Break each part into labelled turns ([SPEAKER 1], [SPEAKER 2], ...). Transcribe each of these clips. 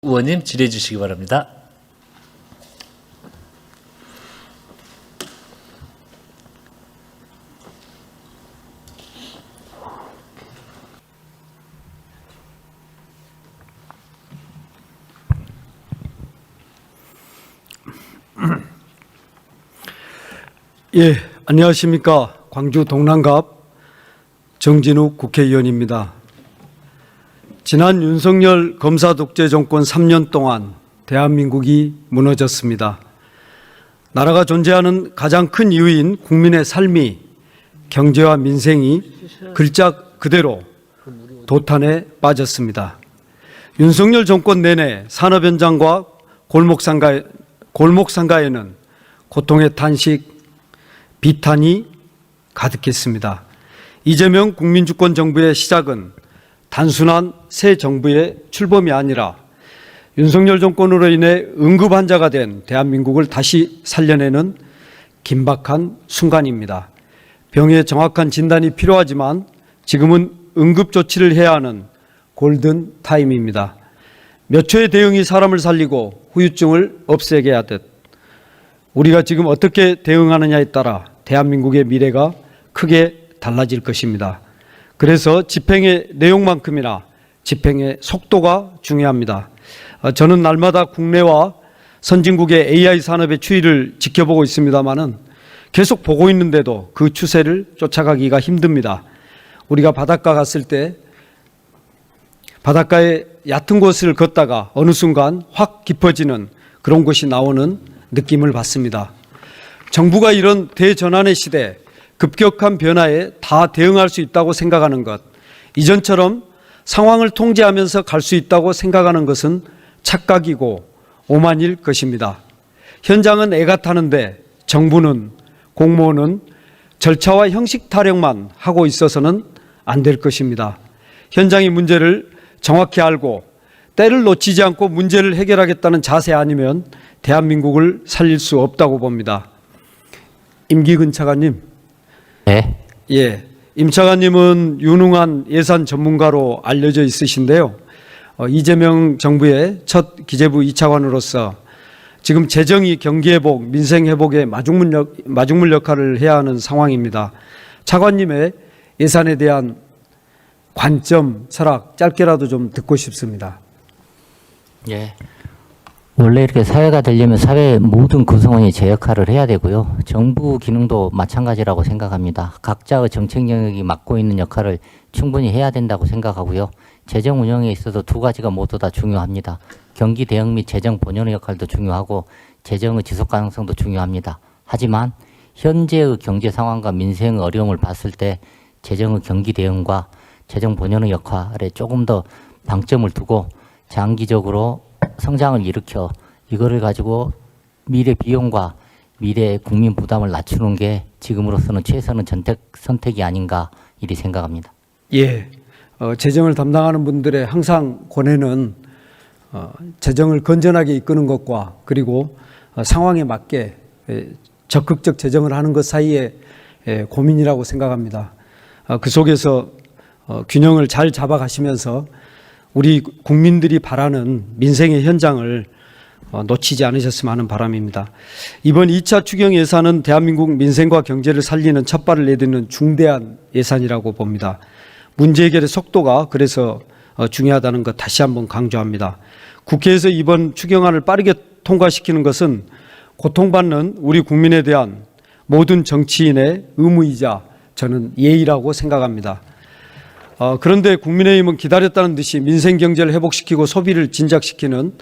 [SPEAKER 1] 의원님 질의해 주시기 바랍니다.
[SPEAKER 2] 예, 안녕하십니까. 광주 동남갑 정진욱 국회의원입니다. 지난 윤석열 검사 독재 정권 3년 동안 대한민국이 무너졌습니다. 나라가 존재하는 가장 큰 이유인 국민의 삶이, 경제와 민생이 글자 그대로 도탄에 빠졌습니다. 윤석열 정권 내내 산업 현장과 골목상가에는 고통의 탄식, 비탄이 가득했습니다. 이재명 국민주권 정부의 시작은 단순한 새 정부의 출범이 아니라 윤석열 정권으로 인해 응급 환자가 된 대한민국을 다시 살려내는 긴박한 순간입니다. 병의 정확한 진단이 필요하지만 지금은 응급 조치를 해야 하는 골든 타임입니다. 몇 초의 대응이 사람을 살리고 후유증을 없애게 하듯 우리가 지금 어떻게 대응하느냐에 따라 대한민국의 미래가 크게 달라질 것입니다. 그래서 집행의 내용만큼이나 집행의 속도가 중요합니다. 저는 날마다 국내와 선진국의 AI 산업의 추이를 지켜보고 있습니다마는 계속 보고 있는데도 그 추세를 쫓아가기가 힘듭니다. 우리가 바닷가 갔을 때 바닷가에 얕은 곳을 걷다가 어느 순간 확 깊어지는 그런 곳이 나오는 느낌을 받습니다. 정부가 이런 대전환의 시대, 급격한 변화에 다 대응할 수 있다고 생각하는 것, 이전처럼 상황을 통제하면서 갈 수 있다고 생각하는 것은 착각이고 오만일 것입니다. 현장은 애가 타는데 정부는, 공무원은 절차와 형식 타령만 하고 있어서는 안 될 것입니다. 현장의 문제를 정확히 알고 때를 놓치지 않고 문제를 해결하겠다는 자세 아니면 대한민국을 살릴 수 없다고 봅니다. 임기근 차관님.
[SPEAKER 3] 네.
[SPEAKER 2] 예, 임 차관님은 유능한 예산 전문가로 알려져 있으신데요. 이재명 정부의 첫 기재부 2차관으로서 지금 재정이 경기회복, 민생회복의 마중물 역할을 해야 하는 상황입니다. 차관님의 예산에 대한 관점, 철학 짧게라도 좀 듣고 싶습니다.
[SPEAKER 3] 예. 원래 이렇게 사회가 되려면 사회의 모든 구성원이 제 역할을 해야 되고요. 정부 기능도 마찬가지라고 생각합니다. 각자의 정책 영역이 맡고 있는 역할을 충분히 해야 된다고 생각하고요. 재정 운영에 있어서 두 가지가 모두 다 중요합니다. 경기 대응 및 재정 본연의 역할도 중요하고 재정의 지속 가능성도 중요합니다. 하지만 현재의 경제 상황과 민생의 어려움을 봤을 때 재정의 경기 대응과 재정 본연의 역할에 조금 더 방점을 두고 장기적으로 성장을 일으켜 이거를 가지고 미래 비용과 미래 국민 부담을 낮추는 게 지금으로서는 최선의 선택이 아닌가 이리 생각합니다.
[SPEAKER 2] 예, 재정을 담당하는 분들의 항상 권해는 재정을 건전하게 이끄는 것과 그리고 상황에 맞게 적극적 재정을 하는 것 사이에 고민이라고 생각합니다. 그 속에서 균형을 잘 잡아가시면서 우리 국민들이 바라는 민생의 현장을 놓치지 않으셨으면 하는 바람입니다. 이번 2차 추경 예산은 대한민국 민생과 경제를 살리는 첫발을 내딛는 중대한 예산이라고 봅니다. 문제 해결의 속도가 그래서 중요하다는 것 다시 한번 강조합니다. 국회에서 이번 추경안을 빠르게 통과시키는 것은 고통받는 우리 국민에 대한 모든 정치인의 의무이자 저는 예의라고 생각합니다. 그런데 국민의힘은 기다렸다는 듯이 민생경제를 회복시키고 소비를 진작시키는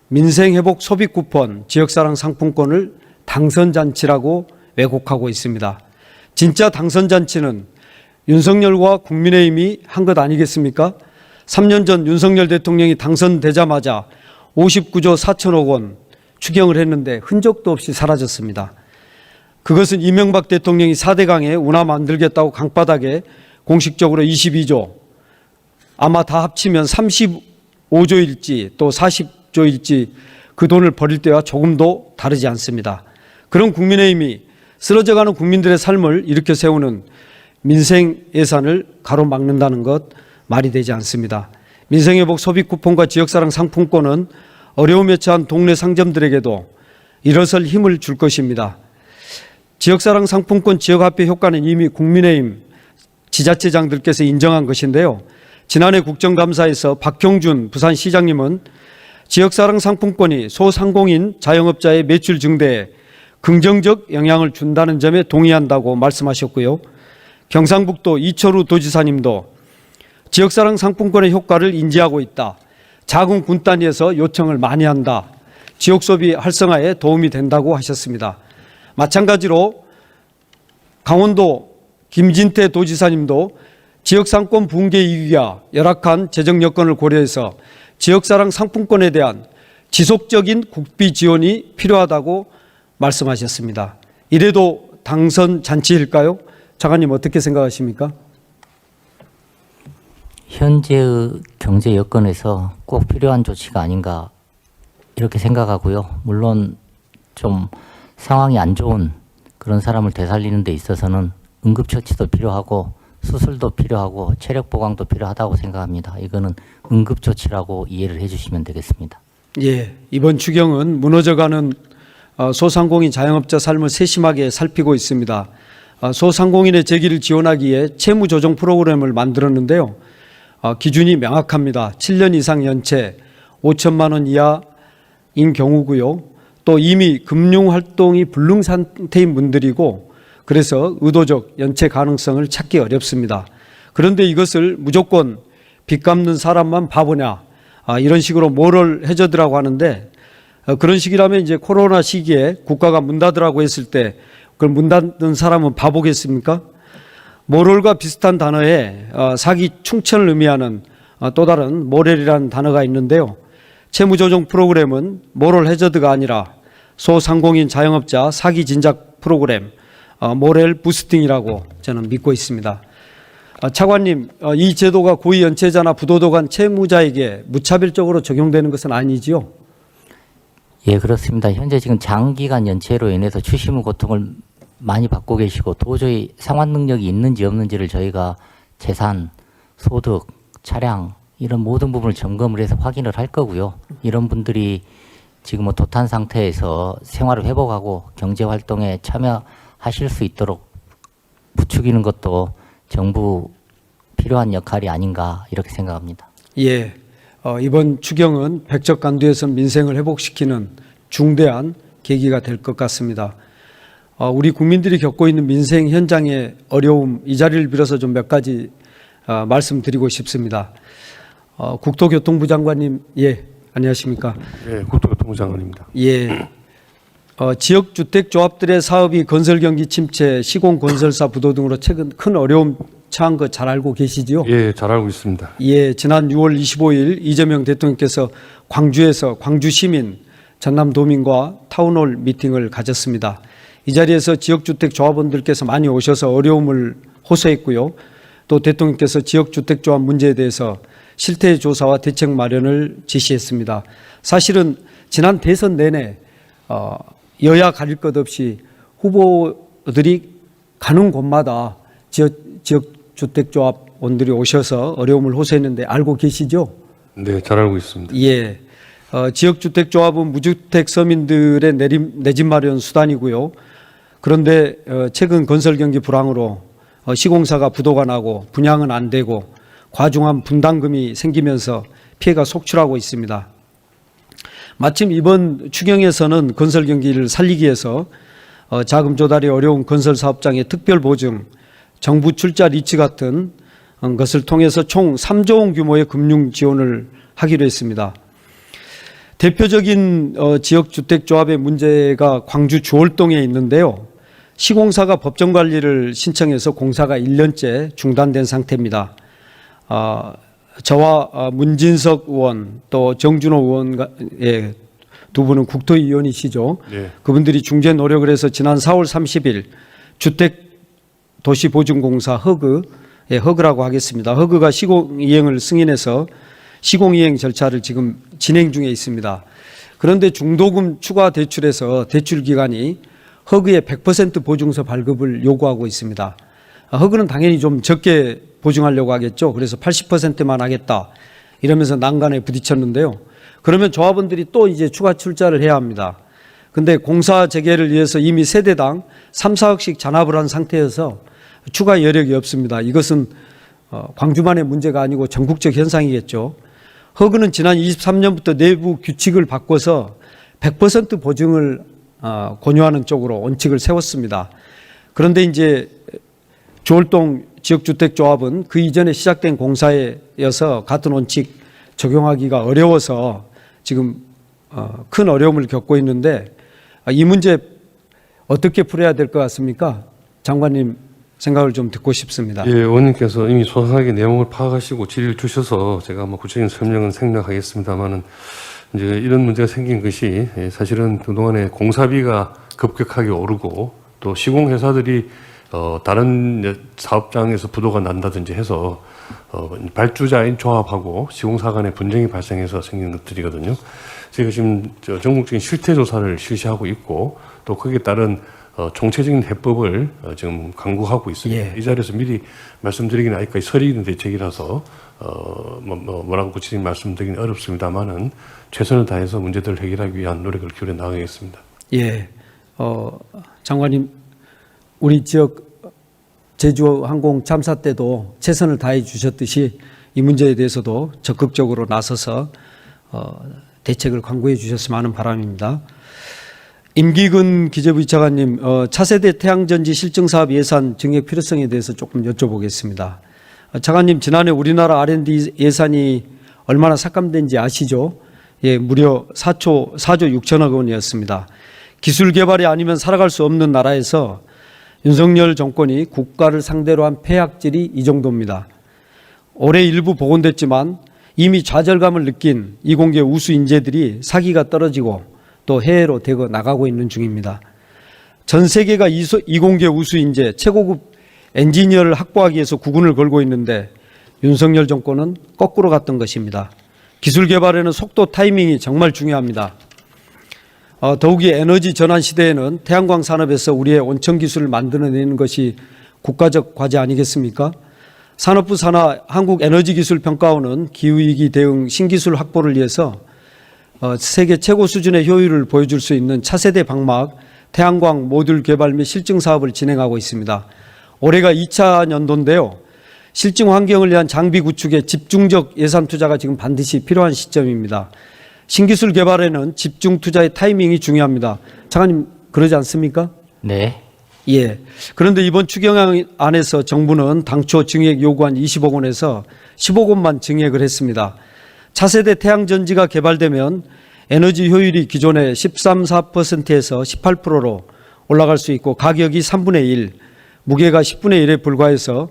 [SPEAKER 2] 민생회복 소비 쿠폰, 지역사랑 상품권을 당선잔치라고 왜곡하고 있습니다. 진짜 당선잔치는 윤석열과 국민의힘이 한 것 아니겠습니까? 3년 전 윤석열 대통령이 당선되자마자 59조 4천억 원 추경을 했는데 흔적도 없이 사라졌습니다. 그것은 이명박 대통령이 4대강에 운하 만들겠다고 강바닥에 공식적으로 22조, 아마 다 합치면 35조일지 또 40조일지 그 돈을 버릴 때와 조금도 다르지 않습니다. 그런 국민의힘이 쓰러져가는 국민들의 삶을 일으켜 세우는 민생 예산을 가로막는다는 것 말이 되지 않습니다. 민생회복 소비 쿠폰과 지역사랑 상품권은 어려움에 처한 동네 상점들에게도 일어설 힘을 줄 것입니다. 지역사랑 상품권 지역화폐 효과는 이미 국민의힘 지자체장들께서 인정한 것인데요. 지난해 국정감사에서 박형준 부산시장님은 지역사랑 상품권이 소상공인 자영업자의 매출 증대에 긍정적 영향을 준다는 점에 동의한다고 말씀하셨고요. 경상북도 이철우 도지사님도 지역사랑 상품권의 효과를 인지하고 있다. 작은 군 단위에서 요청을 많이 한다. 지역소비 활성화에 도움이 된다고 하셨습니다. 마찬가지로 강원도 김진태 도지사님도 지역상권 붕괴 위기와 열악한 재정 여건을 고려해서 지역사랑 상품권에 대한 지속적인 국비 지원이 필요하다고 말씀하셨습니다. 이래도 당선 잔치일까요? 장관님 어떻게 생각하십니까?
[SPEAKER 3] 현재의 경제 여건에서 꼭 필요한 조치가 아닌가 이렇게 생각하고요. 물론 좀 상황이 안 좋은 그런 사람을 되살리는 데 있어서는 응급처치도 필요하고 수술도 필요하고 체력 보강도 필요하다고 생각합니다. 이거는 응급조치라고 이해를 해주시면 되겠습니다.
[SPEAKER 2] 예, 이번 추경은 무너져가는 소상공인 자영업자 삶을 세심하게 살피고 있습니다. 소상공인의 재기를 지원하기에 채무조정 프로그램을 만들었는데요. 기준이 명확합니다. 7년 이상 연체 5천만 원 이하인 경우고요. 또 이미 금융활동이 불능 상태인 분들이고 그래서 의도적 연체 가능성을 찾기 어렵습니다. 그런데 이것을 무조건 빚 갚는 사람만 바보냐 이런 식으로 모럴 해저드라고 하는데 그런 식이라면 이제 코로나 시기에 국가가 문 닫으라고 했을 때 그걸 문 닫는 사람은 바보겠습니까? 모럴과 비슷한 단어에 사기 충천을 의미하는 또 다른 모렐이라는 단어가 있는데요. 채무조정 프로그램은 모럴 해저드가 아니라 소상공인 자영업자 사기 진작 프로그램 모렐 부스팅이라고 저는 믿고 있습니다. 차관님, 이 제도가 고위 연체자나 부도덕한 채무자에게 무차별적으로 적용되는 것은 아니지요?
[SPEAKER 3] 예, 그렇습니다. 현재 지금 장기간 연체로 인해서 추심의 고통을 많이 받고 계시고 도저히 상환 능력이 있는지 없는지를 저희가 재산, 소득, 차량 이런 모든 부분을 점검을 해서 확인을 할 거고요. 이런 분들이 지금 도탄 상태에서 생활을 회복하고 경제 활동에 참여하실 수 있도록 부추기는 것도 정부 필요한 역할이 아닌가 이렇게 생각합니다.
[SPEAKER 2] 예, 이번 추경은 백척간두에서 민생을 회복시키는 중대한 계기가 될 것 같습니다. 우리 국민들이 겪고 있는 민생 현장의 어려움 이 자리를 빌어서 좀 몇 가지 말씀드리고 싶습니다. 국토교통부 장관님, 예, 안녕하십니까?
[SPEAKER 4] 네, 국토교통부 장관입니다.
[SPEAKER 2] 예, 지역주택조합들의 사업이 건설경기 침체, 시공건설사 부도 등으로 최근 큰 어려움 처한 거 잘 알고 계시지요?
[SPEAKER 4] 예, 잘 알고 있습니다.
[SPEAKER 2] 예, 지난 6월 25일 이재명 대통령께서 광주에서 광주시민, 전남도민과 타운홀 미팅을 가졌습니다. 이 자리에서 지역주택조합원들께서 많이 오셔서 어려움을 호소했고요. 또 대통령께서 지역주택조합 문제에 대해서 실태조사와 대책 마련을 지시했습니다. 사실은 지난 대선 내내 여야 가릴 것 없이 후보들이 가는 곳마다 지역주택조합원들이 오셔서 어려움을 호소했는데 알고 계시죠?
[SPEAKER 4] 네, 잘 알고 있습니다.
[SPEAKER 2] 예, 지역주택조합은 무주택 서민들의 내집 마련 수단이고요. 그런데 최근 건설경기 불황으로 시공사가 부도가 나고 분양은 안 되고 과중한 분담금이 생기면서 피해가 속출하고 있습니다. 마침 이번 추경에서는 건설경기를 살리기 위해서 자금 조달이 어려운 건설사업장의 특별보증, 정부 출자 리츠 같은 것을 통해서 총 3조 원 규모의 금융 지원을 하기로 했습니다. 대표적인 지역주택조합의 문제가 광주 주월동에 있는데요. 시공사가 법정관리를 신청해서 공사가 1년째 중단된 상태입니다. 저와 문진석 의원 또 정준호 의원 두 분은 국토위원이시죠.
[SPEAKER 4] 네.
[SPEAKER 2] 그분들이 중재 노력을 해서 지난 4월 30일 주택도시보증공사 허그라고 하겠습니다. 허그가 시공이행을 승인해서 시공이행 절차를 지금 진행 중에 있습니다. 그런데 중도금 추가 대출에서 대출 기간이 허그의 100% 보증서 발급을 요구하고 있습니다. 허그는 당연히 좀 적게 보증하려고 하겠죠. 그래서 80%만 하겠다 이러면서 난간에 부딪혔는데요. 그러면 조합원들이 또 이제 추가 출자를 해야 합니다. 근데 공사 재개를 위해서 이미 세대당 3, 4억씩 잔압을 한 상태여서 추가 여력이 없습니다. 이것은 광주만의 문제가 아니고 전국적 현상이겠죠. 허그는 지난 23년부터 내부 규칙을 바꿔서 100% 보증을 권유하는 쪽으로 원칙을 세웠습니다. 그런데 이제 조월동 지역주택조합은 그 이전에 시작된 공사에서 같은 원칙 적용하기가 어려워서 지금 큰 어려움을 겪고 있는데 이 문제 어떻게 풀어야 될 것 같습니까? 장관님 생각을 좀 듣고 싶습니다.
[SPEAKER 4] 예, 의원님께서 이미 소상하게 내용을 파악하시고 질의를 주셔서 제가 구체적인 설명은 생략하겠습니다만은 이제 이런 문제가 생긴 것이 사실은 그동안에 공사비가 급격하게 오르고 또 시공회사들이 다른 사업장에서 부도가 난다든지 해서 발주자인 조합하고 시공사 간의 분쟁이 발생해서 생긴 것들이거든요. 저희가 지금 전국적인 실태 조사를 실시하고 있고 또 거기에 따른 총체적인 해법을 지금 강구하고 있습니다.
[SPEAKER 2] 예.
[SPEAKER 4] 이 자리에서 미리 말씀드리기는 아직까지 설익는 대책이라서 뭐라고 구체적인 말씀드리기는 어렵습니다만은 최선을 다해서 문제들을 해결하기 위한 노력을 기울여 나가겠습니다.
[SPEAKER 2] 예, 장관님, 우리 지역 제주항공 참사 때도 최선을 다해 주셨듯이 이 문제에 대해서도 적극적으로 나서서 대책을 강구해 주셨으면 하는 바람입니다. 임기근 기재부 2차관님, 차세대 태양전지 실증사업 예산 증액 필요성에 대해서 조금 여쭤보겠습니다. 차관님, 지난해 우리나라 R&D 예산이 얼마나 삭감된지 아시죠? 예, 무려 4조 6천억 원이었습니다. 기술 개발이 아니면 살아갈 수 없는 나라에서 윤석열 정권이 국가를 상대로 한 폐악질이 이 정도입니다. 올해 일부 복원됐지만 이미 좌절감을 느낀 이공계 우수 인재들이 사기가 떨어지고 또 해외로 대거 나가고 있는 중입니다. 전 세계가 이공계 우수 인재, 최고급 엔지니어를 확보하기 위해서 구군을 걸고 있는데 윤석열 정권은 거꾸로 갔던 것입니다. 기술 개발에는 속도, 타이밍이 정말 중요합니다. 더욱이 에너지 전환 시대에는 태양광 산업에서 우리의 온천 기술을 만들어내는 것이 국가적 과제 아니겠습니까? 산업부 산하 한국에너지기술평가원은 기후위기 대응 신기술 확보를 위해서 세계 최고 수준의 효율을 보여줄 수 있는 차세대 방막 태양광 모듈 개발 및 실증 사업을 진행하고 있습니다. 올해가 2차 연도인데요. 실증 환경을 위한 장비 구축에 집중적 예산 투자가 지금 반드시 필요한 시점입니다. 신기술 개발에는 집중 투자의 타이밍이 중요합니다. 장관님 그러지 않습니까?
[SPEAKER 3] 네.
[SPEAKER 2] 예. 그런데 이번 추경안에서 정부는 당초 증액 요구한 20억 원에서 10억 원만 증액을 했습니다. 차세대 태양전지가 개발되면 에너지 효율이 기존의 13.4%에서 18%로 올라갈 수 있고 가격이 3분의 1, 무게가 10분의 1에 불과해서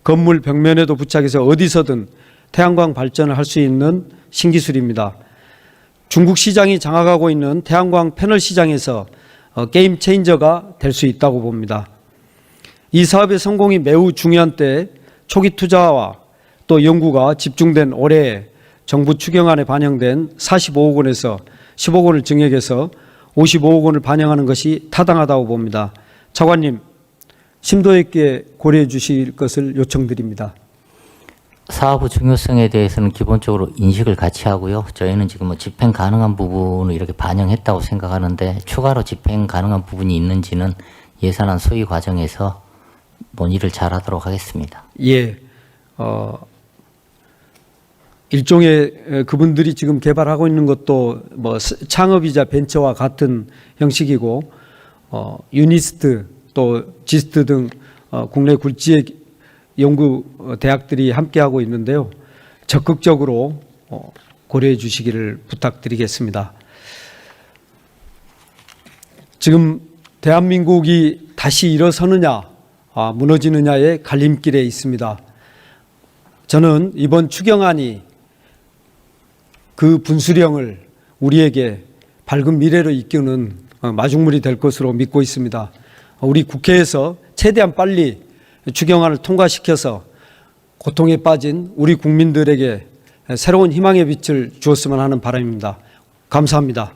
[SPEAKER 2] 건물 벽면에도 부착해서 어디서든 태양광 발전을 할 수 있는 신기술입니다. 중국 시장이 장악하고 있는 태양광 패널 시장에서 게임 체인저가 될 수 있다고 봅니다. 이 사업의 성공이 매우 중요한 때 초기 투자와 또 연구가 집중된 올해 정부 추경안에 반영된 45억 원에서 10억 원을 증액해서 55억 원을 반영하는 것이 타당하다고 봅니다. 차관님, 심도 있게 고려해 주실 것을 요청드립니다.
[SPEAKER 3] 사업의 중요성에 대해서는 기본적으로 인식을 같이 하고요. 저희는 지금 집행 가능한 부분을 이렇게 반영했다고 생각하는데 추가로 집행 가능한 부분이 있는지는 예산안 소위 과정에서 논의를 잘하도록 하겠습니다.
[SPEAKER 2] 예, 일종의 그분들이 지금 개발하고 있는 것도 뭐 창업이자 벤처와 같은 형식이고 유니스트 또 지스트 등 국내 굴지의 연구 대학들이 함께하고 있는데요. 적극적으로 고려해 주시기를 부탁드리겠습니다. 지금 대한민국이 다시 일어서느냐 무너지느냐의 갈림길에 있습니다. 저는 이번 추경안이 그 분수령을 우리에게 밝은 미래로 이끄는 마중물이 될 것으로 믿고 있습니다. 우리 국회에서 최대한 빨리 추경안을 통과시켜서 고통에 빠진 우리 국민들에게 새로운 희망의 빛을 주었으면 하는 바람입니다. 감사합니다.